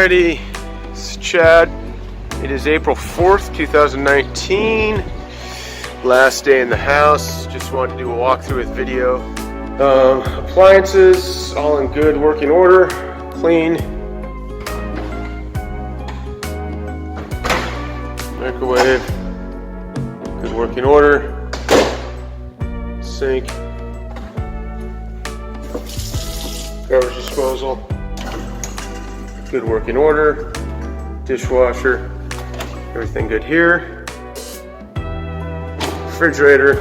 Alrighty, this is Chad. It is April 4th, 2019. Last day in the house. Just wanted to do a walkthrough with video. Appliances, all in good working order. Clean. Microwave, good working order. Sink. Garbage disposal, good working order. Dishwasher, everything good here. Refrigerator,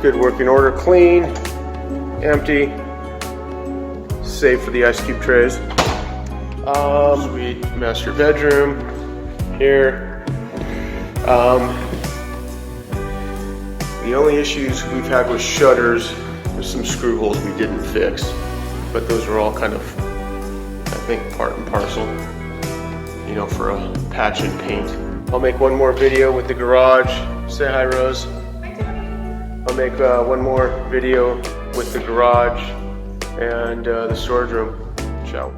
good working order, clean, empty, save for the ice cube trays. Sweet master bedroom here. The only issues we've had with shutters, there's some screw holes we didn't fix, but those are all kind of, I think, part and parcel, you know, for a patch and paint. I'll make one more video with the garage. Say hi, Rose. I'll make one more video with the garage and the storage room. Ciao.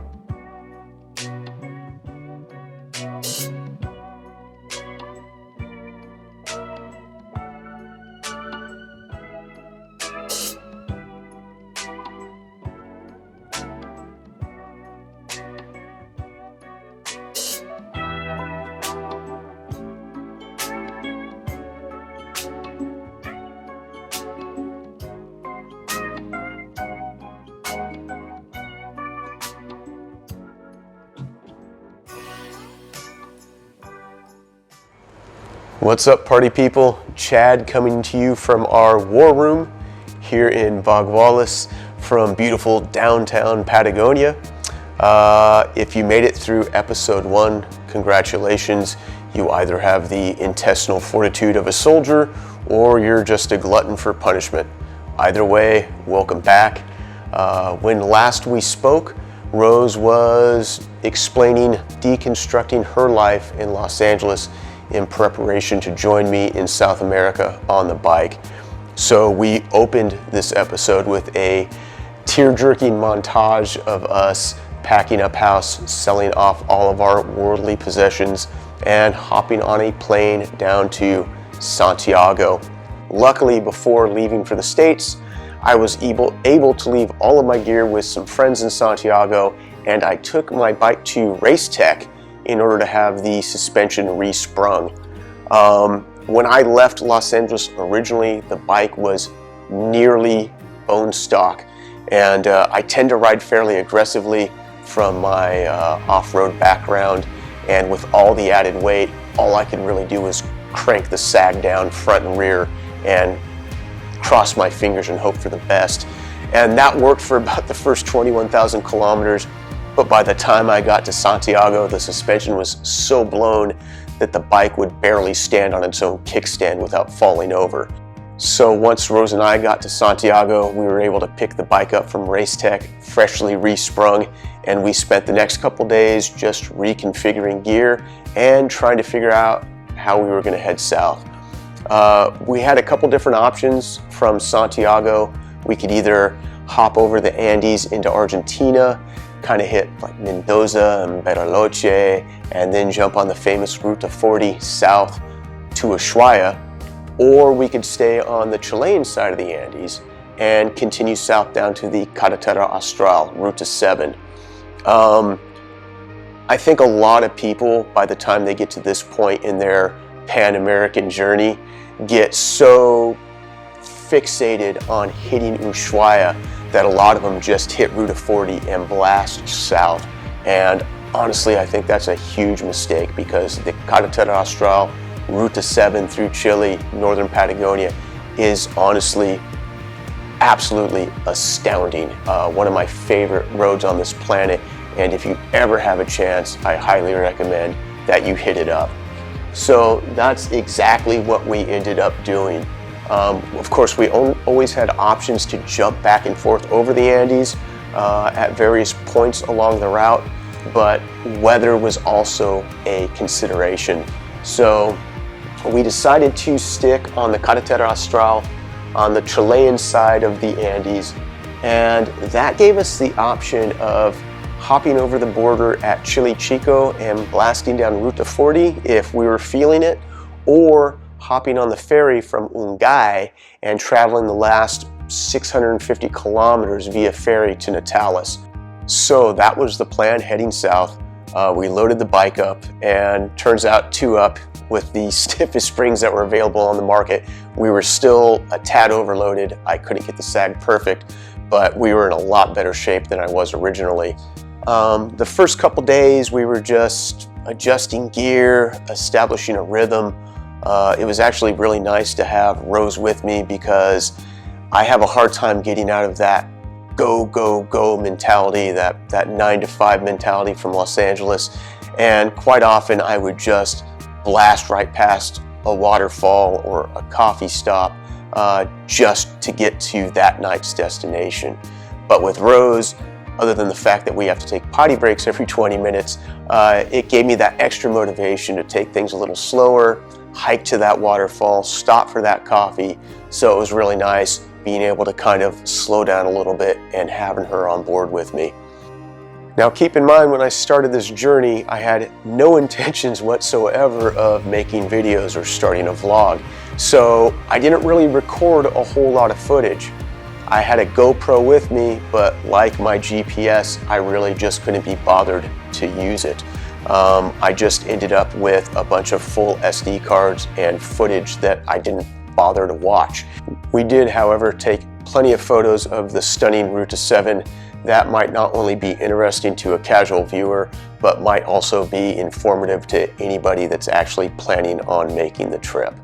What's up, party people? Chad coming to you from our war room here in Baguales from beautiful downtown Patagonia. If you made it through episode 1, congratulations. You either have the intestinal fortitude of a soldier or you're just a glutton for punishment. Either way, welcome back. When last we spoke, Rose was explaining, deconstructing her life in Los Angeles in preparation to join me in South America on the bike. So we opened this episode with a tear-jerking montage of us packing up house, selling off all of our worldly possessions, and hopping on a plane down to Santiago. Luckily, before leaving for the States, I was able to leave all of my gear with some friends in Santiago, and I took my bike to Race Tech in order to have the suspension resprung. When I left Los Angeles originally, the bike was nearly bone stock, and I tend to ride fairly aggressively from my off-road background, and with all the added weight, all I could really do was crank the sag down front and rear and cross my fingers and hope for the best. And that worked for about the first 21,000 kilometers. But by the time I got to Santiago, the suspension was so blown that the bike would barely stand on its own kickstand without falling over. So once Rose and I got to Santiago, we were able to pick the bike up from Race Tech, freshly resprung, and we spent the next couple days just reconfiguring gear and trying to figure out how we were going to head south. We had a couple different options from Santiago. We could either hop over the Andes into Argentina, kind of hit like Mendoza and Bariloche, and then jump on the famous Ruta 40 south to Ushuaia, or we could stay on the Chilean side of the Andes and continue south down to the Carretera Austral, Ruta 7. I think a lot of people, by the time they get to this point in their Pan-American journey, get so fixated on hitting Ushuaia that a lot of them just hit Ruta 40 and blast south. And honestly, I think that's a huge mistake, because the Carretera Austral, Ruta 7 through Chile, northern Patagonia, is honestly absolutely astounding. One of my favorite roads on this planet, and if you ever have a chance, I highly recommend that you hit it up. So that's exactly what we ended up doing. Of course, we always had options to jump back and forth over the Andes at various points along the route, but weather was also a consideration. So we decided to stick on the Carretera Austral on the Chilean side of the Andes, and that gave us the option of hopping over the border at Chile Chico and blasting down Ruta 40 if we were feeling it, or hopping on the ferry from LUGGAGE and traveling the last 650 kilometers via ferry to Natales. So that was the plan heading south. We loaded the bike up, and turns out 2 up with the stiffest springs that were available on the market. We were still a tad overloaded. I couldn't get the sag perfect, but we were in a lot better shape than I was originally. The first couple days we were just adjusting gear, establishing a rhythm. It was actually really nice to have Rose with me because I have a hard time getting out of that go, go, go mentality, that 9 to 5 mentality from Los Angeles. And quite often I would just blast right past a waterfall or a coffee stop just to get to that night's destination. But with Rose, other than the fact that we have to take potty breaks every 20 minutes, it gave me that extra motivation to take things a little slower, hike to that waterfall, stop for that coffee. So it was really nice being able to kind of slow down a little bit and having her on board with me. Now keep in mind, when I started this journey, I had no intentions whatsoever of making videos or starting a vlog. So I didn't really record a whole lot of footage. I had a GoPro with me, but like my GPS, I really just couldn't be bothered to use it. I just ended up with a bunch of full SD cards and footage that I didn't bother to watch. We did, however, take plenty of photos of the stunning Ruta 7 that might not only be interesting to a casual viewer, but might also be informative to anybody that's actually planning on making the trip.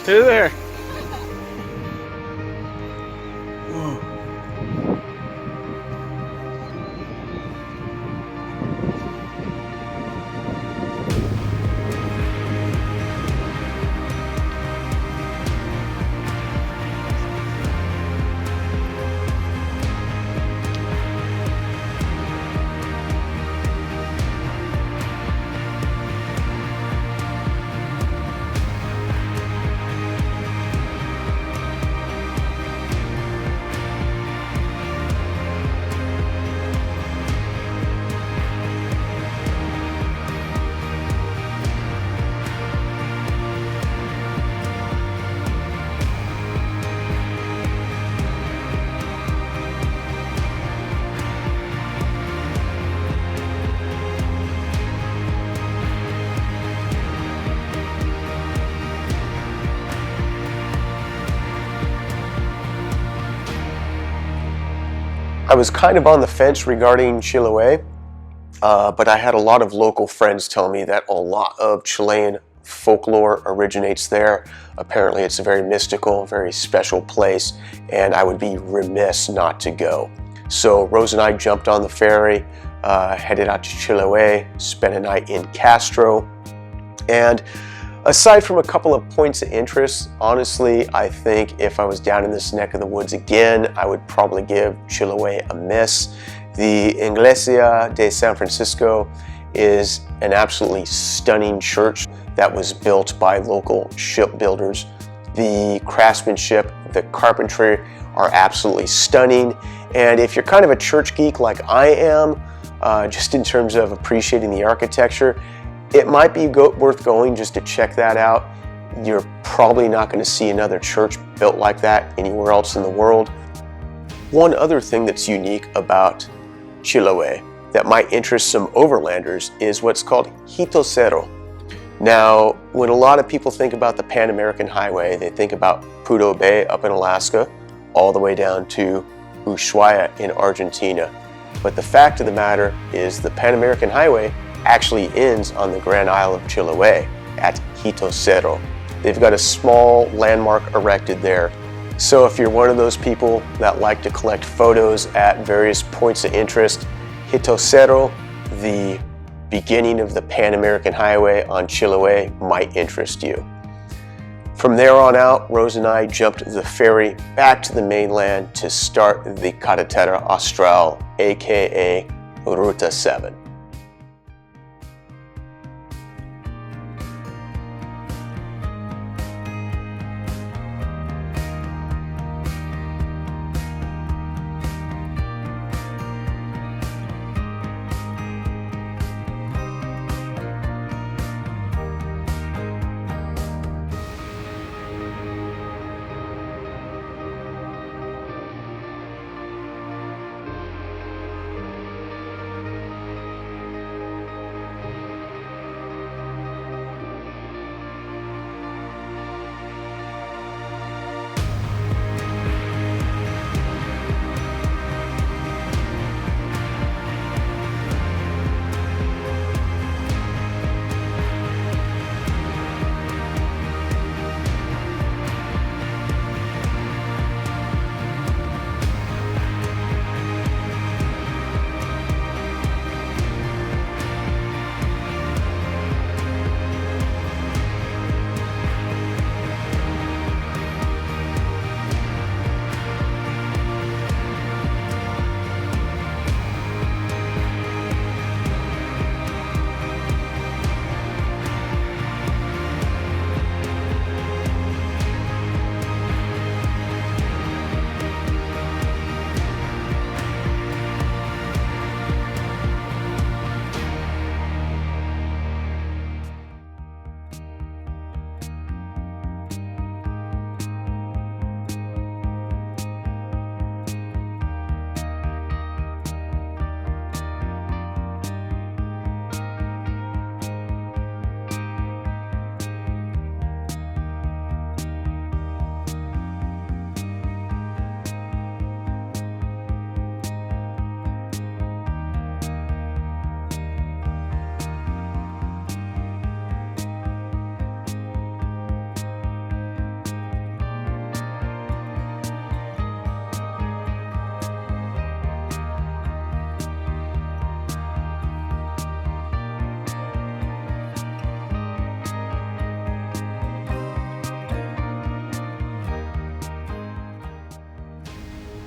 Hey there. I was kind of on the fence regarding Chiloé, but I had a lot of local friends tell me that a lot of Chilean folklore originates there. Apparently it's a very mystical, very special place, and I would be remiss not to go. So Rose and I jumped on the ferry, headed out to Chiloé, spent a night in Castro, and aside from a couple of points of interest, honestly, I think if I was down in this neck of the woods again, I would probably give Chiloé a miss. The Iglesia de San Francisco is an absolutely stunning church that was built by local shipbuilders. The craftsmanship, the carpentry are absolutely stunning. And if you're kind of a church geek like I am, just in terms of appreciating the architecture, it might be worth going just to check that out. You're probably not going to see another church built like that anywhere else in the world. One other thing that's unique about Chiloé that might interest some overlanders is what's called Hitocero. Now, when a lot of people think about the Pan American Highway, they think about Prudhoe Bay up in Alaska, all the way down to Ushuaia in Argentina. But the fact of the matter is the Pan American Highway actually ends on the Grand Isle of Chiloé at Hitocero. They've got a small landmark erected there. So if you're one of those people that like to collect photos at various points of interest, Hitocero, the beginning of the Pan American Highway on Chiloé, might interest you. From there on out, Rose and I jumped the ferry back to the mainland to start the Carretera Austral, aka Ruta 7.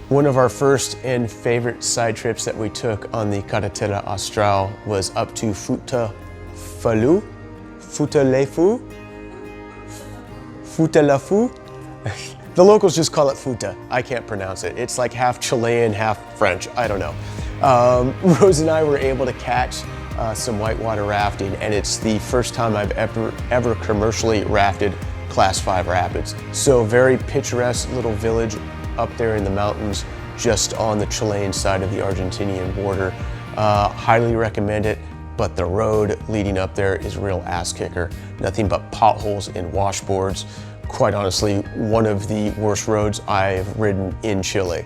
One of our first and favorite side trips that we took on the Carretera Austral was up to Futalefu? The locals just call it Futa. I can't pronounce it. It's like half Chilean, half French. I don't know. Rose and I were able to catch some whitewater rafting, and it's the first time I've ever commercially rafted Class 5 rapids. So very picturesque little village up there in the mountains, just on the Chilean side of the Argentinian border. Highly recommend it, but the road leading up there is a real ass kicker. Nothing but potholes and washboards. Quite honestly, one of the worst roads I've ridden in Chile.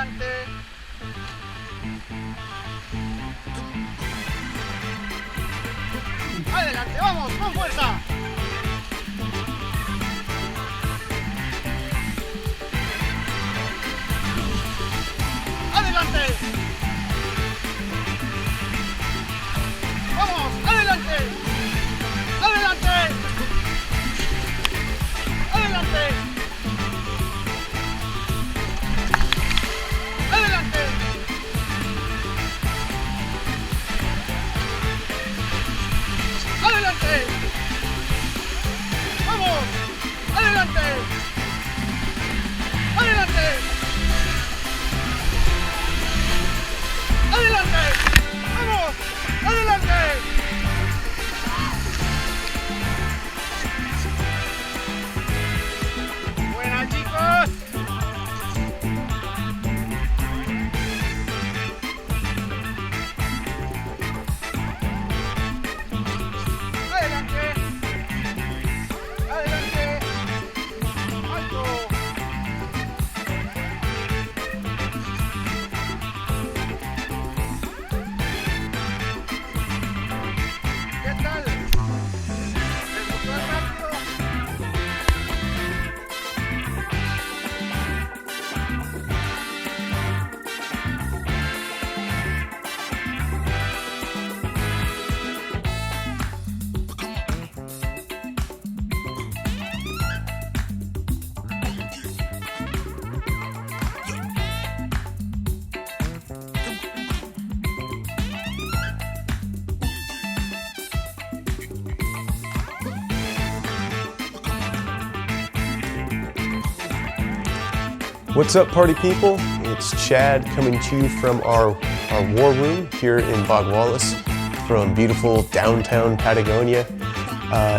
Adelante. Adelante, vamos, con fuerza. Adelante. Vamos, adelante. Adelante. Adelante. Adelante. Adelante. Vamos. Adelante. Adelante. Adelante. Vamos. Adelante. Buenas, chicos. Adelante. Adelante. Alto. ¿Qué tal? ¿Les gustó el rápido? What's up, party people? It's Chad coming to you from our war room here in Baguales from beautiful downtown Patagonia.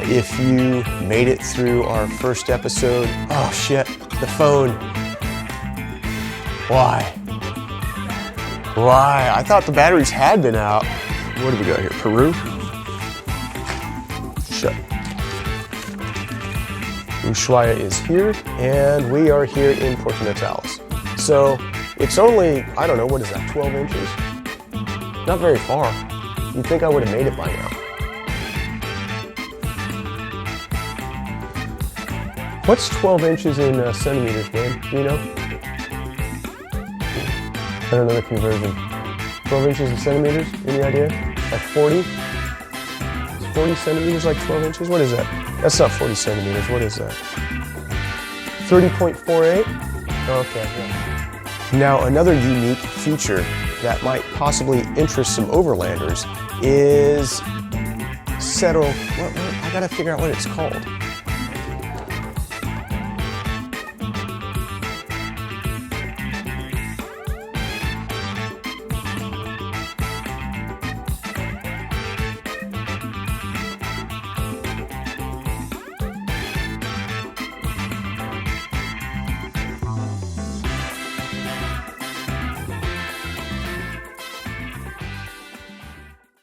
If you made it through our first episode, oh shit, the phone. Why? Why? I thought the batteries had been out. What do we got here? Peru? Shut. Ushuaia is here, and we are here in Puerto Natales. So it's only, I don't know, what is that, 12 inches? Not very far. You'd think I would have made it by now. What's 12 inches in centimeters, man? Do you know? I don't know the conversion. 12 inches in centimeters? Any idea? Like 40? Is 40 centimeters like 12 inches? What is that? That's not 40 centimeters. What is that? 30.48? Okay, yeah. Now, another unique feature that might possibly interest some overlanders is Cerro. I gotta figure out what it's called.